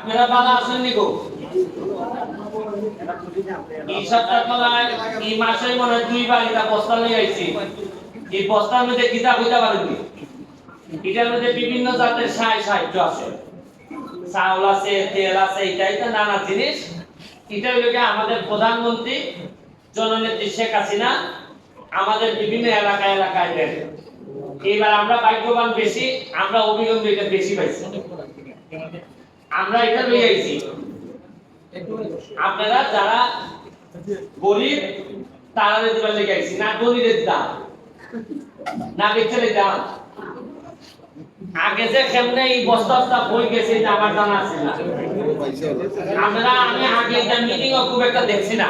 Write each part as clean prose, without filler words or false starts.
আপনারা ভালো আছেন নি গো? এই সপ্তাহতলায় এই মাসে মনে হয় দুইবার এটা বস্তা নিয়ে আইছি। এই বস্তার মধ্যে কিতাব হইতে পারেনি। এটার মধ্যে বিভিন্ন জাতের সাহায্য আছে, চাউল আছে, তেল আছে, এটাই তো নানা জিনিস। এটা হলো আমাদের প্রধানমন্ত্রী জননেত্রী শেখ হাসিনা আমাদের বিভিন্ন এলাকায় দেন। এইবার আমরা ভাগ্যবান বেশি, আমরা অভিযোগ এটা বেশি পাইছি। আমরা এটা লই আইছি, আপনারা যারা গরিব তারা দিবার লেগে আইছি, না গরিবের দাম না বেচারে দাম। আগে যে কেমনে এই বস্তা বই গেছে এটা আমার জানা আছে না। আমরা আমি আগে এটা মিটিং ও খুব একটা দেখছি না।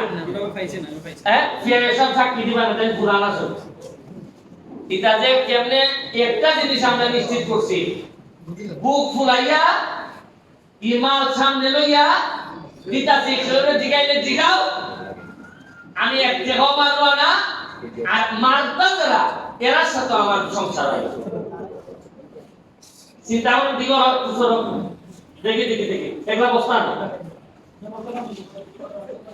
হ্যাঁ ফিরে সব সাক্ষী দিবা না তাই পুরানা সব। এটা যে কেমনে একটা জিনিস আমরা নিশ্চিত করছি, বুক ফুলাইয়া ইমাল সামনে লইয়া দিতাছি খেলে জিগাইলে জিগাও, আমি এক জায়গাও মারবো না, আর মারতাম এরা সাথে আমার সংসার হয়। চিন্তা করে দিগো দেখি একলা বস্তা না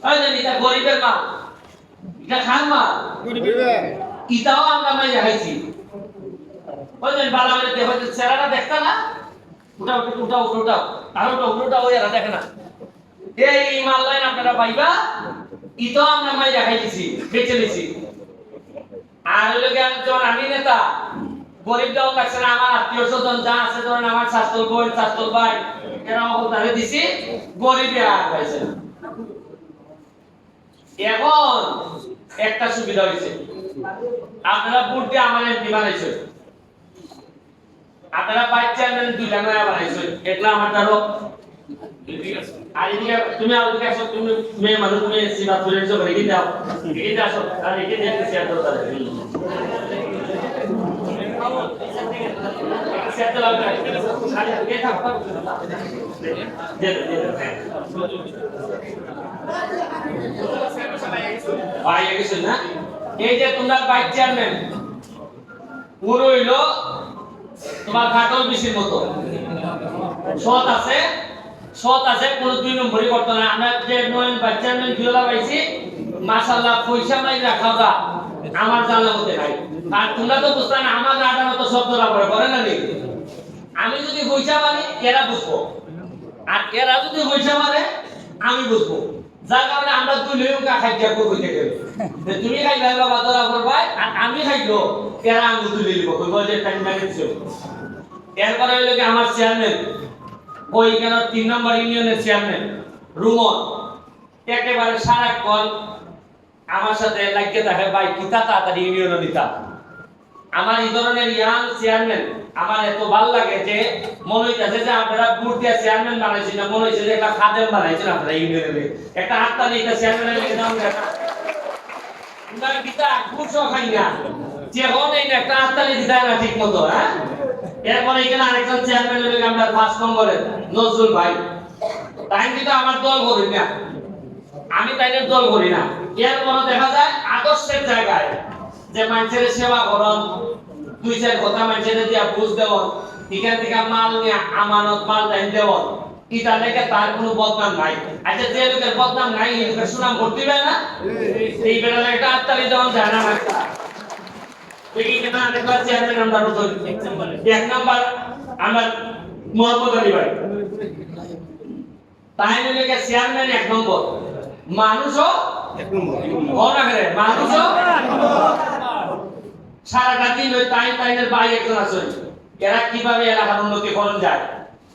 ওই জানি এটা গরিবের মা, এটা খান মা ইটাও আমরা মাই দেখাইছি। ওই জানি বালা মানে দেখো চেহারাটা দেখতা না, উঠাও আর ওটা ওই এরা দেখে না। এই মাল লাইন আপনারা পাইবা, ইটাও আমরা মাই দেখাই দিছি, বেঁচে দিছি। আর হইলো যখন আমি নেতা, গরিব দেওয়া লাগছে না, আমার আত্মীয় স্বজন যা আছে ধরেন আমার শাস্তল বোন শাস্তল ভাই এরা অকল তারে দিছি, গরিবে আর পাইছে না। এখন একটা সুবিধা হয়েছে, আপনারা ভোট দিয়ে আমার এমপি বানাইছে, আপনারা ভাইস চেয়ারম্যান দুইটা নয়া বানাইছে, একলা আমার দ্বারো। আর এদিকে তুমি আউদিকে আসো, তুমি মেয়ে মানুষ, তুমি সিবা তুলে এসো ঘরে গিয়ে দাও, এদিকে আসো আর এদিকে একটা শেয়ার দাও তাহলে সেটা লাগবে আর এদিকে থাকবা ভাই কিছু না। এই যে তোমরা ভাইস চেয়ারম্যান পুরো হইলো তোমার কাটল বিশির মতো সৎ আছে, কোনো দুই নম্বরই করতে না। আমরা যে নয়ন ভাইস চেয়ারম্যান ফিরলা পাইছি মাশাআল্লাহ, পয়সা নাই রাখাওটা আমার জানা মতে নাই। আর তোমরা তো বুঝতে না আমার রাজানো তো সব ধরা পড়ে করে না নি। আমি যদি পয়সা মানে এরা বুঝবো, আর এরা যদি পয়সা মানে আমি বুঝবো, যার কারণে আমরা দুই লোক খাইতে করবো থেকে তুমি খাইবা বাবা ধরা করবা, আর আমি খাইলো এরা আমি তুলে নিব কইব যে টাইম ম্যানেজ। এরপরে হইলো কি আমার চেয়ারম্যান ওই কেন 3 নম্বর ইউনিয়নের চেয়ারম্যান রুমন একেবারে সারাক্ষণ আমার সাথে লাগিয়ে থাকে, ভাই কিতা তাড়াতাড়ি ইউনিয়ন দিতা। আমার এই ধরনের ইয়াং চেয়ারম্যান আমার এত ভালো লাগে যে মনে হইতাছে যে আপনারা ভোট দিয়ে চেয়ারম্যান বানাইছেন না, মনে হইছে যে একটা খাদেম বানাইছেন আপনারা ইউনিয়নের। একটা হাততালি এটা চেয়ারম্যানের লেগে দাও না, তোমরা কিতা খুশো খাই না যে হন এই একটা হাততালি দিতা না ঠিক মতো। হ্যাঁ এরপরে এখানে আরেকজন চেয়ারম্যান হলো আমরা 5 নম্বরে নজরুল ভাই, তাই কিন্তু আমার দল করি না, আমি তাইনের দল করি না। এরপরে দেখা যায় আদর্শের জায়গায় যে মানুষের সেবা করন, 2-4 কথা মানুষের দিয়া বুঝ দেওন, এখান থেকে মাল নিয়ে আমানত মাল টাইম দেওন, এটা লেগে তার কোনো বদনাম নাই। আচ্ছা যে লোকের বদনাম নাই এই লোকের সুনাম করতে হবে না, এই বেলা একটা আত্মালি দেওয়ান যায় না একটা দেখি কেন আরেকবার চেয়ারম্যান আমরা নতুন 1 নাম্বার আমার মোহাম্মদ আলী ভাই, তাই লেগে চেয়ারম্যান 1 নম্বর, মানুষও 1 নম্বর, মানুষও সারাটা দিন ওই তাইনের ভাই একজন আছে, এরা কিভাবে এলাকার উন্নতি করন যায়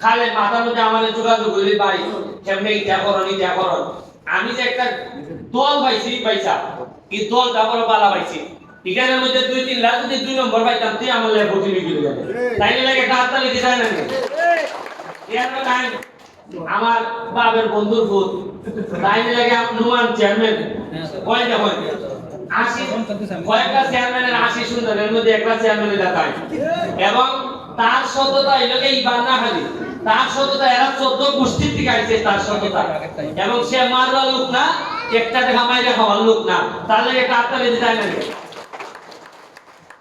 খালে মাথার মধ্যে আমাদের যোগাযোগ করি, ভাই কেমনে ইটা করন। আমি যে একটা দল পাইছি পয়সা, এই দলটা বড় বালা পাইছি, এখানের মধ্যে 2-3 লাখ যদি 2 নম্বর পাইতাম তুই আমার লাগে ভোট দিবি গেলে তাই লাগে একটা হাততালি দিতে হয় না। এর নাই আমার বাবার বন্ধুর ভূত তাই লাগে নুমান চেয়ারম্যান কয়টা হয় 80 কয়েকটা চেয়ারম্যানের 80 সুন্দরের মধ্যে একটা চেয়ারম্যানের দেখায়, এবং তার সততা এলাকে ইবান না খালি তার সততা এরা 14 গোষ্ঠীর থেকে আইছে তার সততা, এবং সে মারওয়া লোক না, একটা দেখা মাইরা খাওয়ার লোক না, তার লাগে একটা হাততালি দিতে হয় না।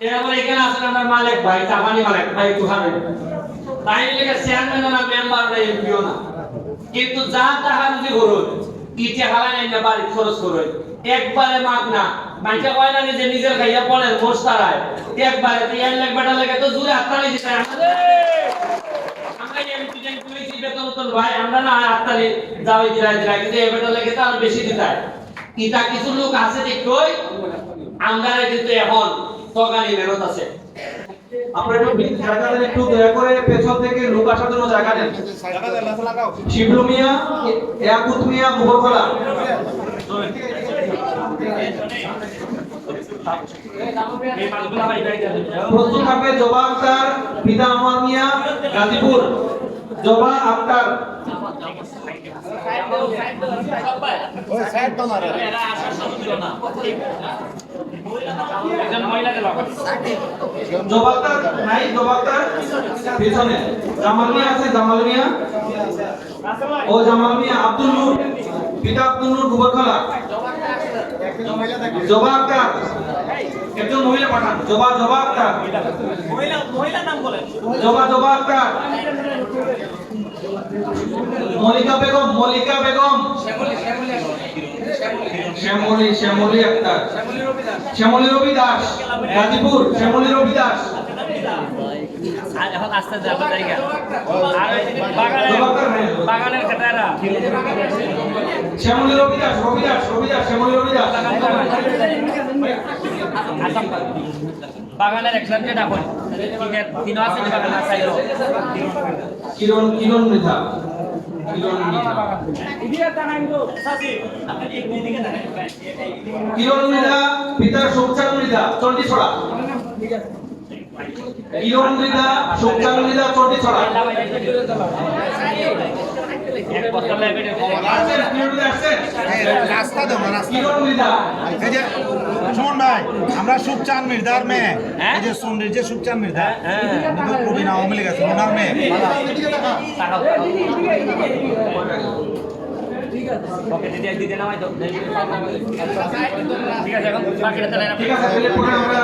এরপর এখানে আছেন আমার মালিক ভাই, চাপানি মালিক ভাই, তুহারে তাই লেগে চেয়ারম্যান না, মেম্বার না, এমপিও না, কিন্তু যা টাকা যদি করুন ইটে হালাই না বাড়ি খরচ করুন একবারে মাগ না মাইকা কয় না যে নিজের খাইয়া পড়ে বস তারায় একবারে তো এর লাগ বেটা লাগে তো জুরে হাততালি দিতে আমাদের আমরা এই স্টুডেন্ট কইছি বেতন তো ভাই আমরা না হাততালি যাওই দিলাই কিন্তু এই বেটা লাগে তো আর বেশি দিতাই ইটা কিছু লোক আছে দেখই আমরা কিন্তু এখন তগানি মেহনত আছে আপনারা একটু জায়গা দেন, একটু দয়া করে পেছন থেকে লোক আসার জন্য জায়গা দেন। শিবলু মিয়া, ইয়াকুত মিয়া, মুগলখোলা। প্রস্তুত থাকবে জবা আক্তার, পিতা আমার মিয়া, গাজীপুর। জবা আক্তার। জবা আক্তার নাই, জবা আক্তার পেছনে। জামাল মিয়া আছে, জামাল মিয়া ও জামাল মিয়া। আব্দুল নূর, পিতা আব্দুল নূর, মুগলখোলা। জবা আক্তার একজন মহিলা পাঠান। জবা আক্তার, মহিলা নাম বলেন। জবা আক্তার। মল্লিকা বেগম, শ্যামলী আক্তার। শ্যামলী রবি দাস, গাজীপুর। শ্যামলী রবি দাস। এখন আস্তে যাবো জায়গা বাগানের খেতারা শ্যামলী রবি দাস, শ্যামলী রবি দাস। বাগানের একসাথে ডাকুন তিন আছে বাগান চাইলো কিরণ মৃধা। কিরণ মৃধা, পিতা সুখচাঁদ মৃধা, চণ্ডীছড়া। কিরণ মৃধা, সুখচাঁদ মৃধা, চণ্ডীছড়া। কিরণ মৃধা। শুনুন ভাই, আমরা সুখচাঁদ মির্জার মেয়ে, এই যে সুন্দর যে সুখচাঁদ মির্জা, প্রবীণ আওয়ামী লীগ আছে ওনার মেয়ে। ঠিক আছে এখন বাকিটা ঠিক আছে, আমরা